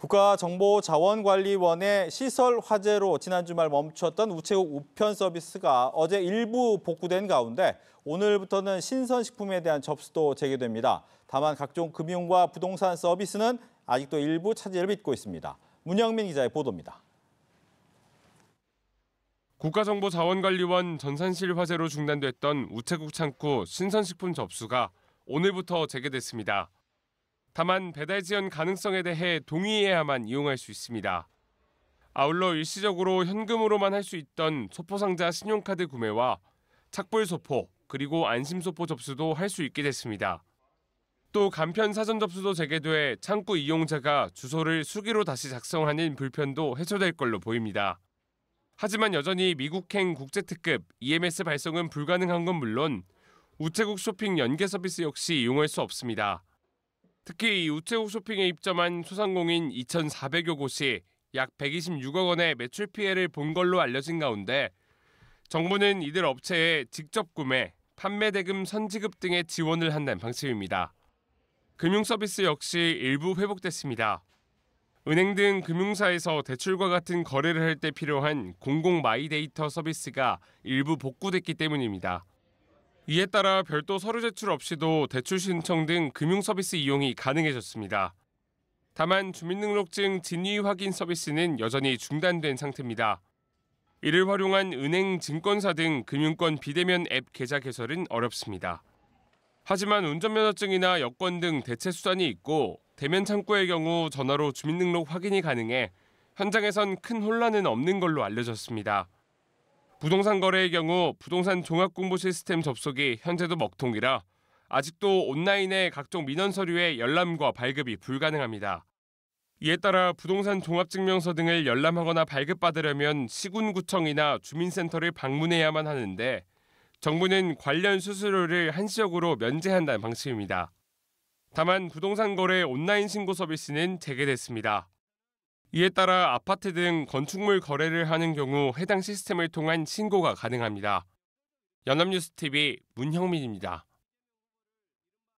국가정보자원관리원의 시설 화재로 지난 주말 멈췄던 우체국 우편 서비스가 어제 일부 복구된 가운데 오늘부터는 신선식품에 대한 접수도 재개됩니다. 다만 각종 금융과 부동산 서비스는 아직도 일부 차질을 빚고 있습니다. 문영민 기자의 보도입니다. 국가정보자원관리원 전산실 화재로 중단됐던 우체국 창구 신선식품 접수가 오늘부터 재개됐습니다. 다만 배달 지연 가능성에 대해 동의해야만 이용할 수 있습니다. 아울러 일시적으로 현금으로만 할 수 있던 소포상자 신용카드 구매와 착불소포 그리고 안심소포 접수도 할 수 있게 됐습니다. 또 간편 사전 접수도 재개돼 창구 이용자가 주소를 수기로 다시 작성하는 불편도 해소될 걸로 보입니다. 하지만 여전히 미국행 국제특급 EMS 발송은 불가능한 건 물론 우체국 쇼핑 연계 서비스 역시 이용할 수 없습니다. 특히 이 우체국 쇼핑에 입점한 소상공인 2,400여 곳이 약 126억 원의 매출 피해를 본 걸로 알려진 가운데 정부는 이들 업체에 직접 구매, 판매 대금 선지급 등의 지원을 한다는 방침입니다. 금융 서비스 역시 일부 회복됐습니다. 은행 등 금융사에서 대출과 같은 거래를 할 때 필요한 공공 마이데이터 서비스가 일부 복구됐기 때문입니다. 이에 따라 별도 서류 제출 없이도 대출 신청 등 금융 서비스 이용이 가능해졌습니다. 다만 주민등록증 진위 확인 서비스는 여전히 중단된 상태입니다. 이를 활용한 은행, 증권사 등 금융권 비대면 앱 계좌 개설은 어렵습니다. 하지만 운전면허증이나 여권 등 대체 수단이 있고 대면 창구의 경우 전화로 주민등록 확인이 가능해 현장에선 큰 혼란은 없는 걸로 알려졌습니다. 부동산 거래의 경우 부동산 종합공보 시스템 접속이 현재도 먹통이라 아직도 온라인의 각종 민원 서류의 열람과 발급이 불가능합니다. 이에 따라 부동산 종합증명서 등을 열람하거나 발급받으려면 시군구청이나 주민센터를 방문해야만 하는데 정부는 관련 수수료를 한시적으로 면제한다는 방침입니다. 다만 부동산 거래 온라인 신고 서비스는 재개됐습니다. 이에 따라 아파트 등 건축물 거래를 하는 경우 해당 시스템을 통한 신고가 가능합니다. 연합뉴스TV 문형민입니다.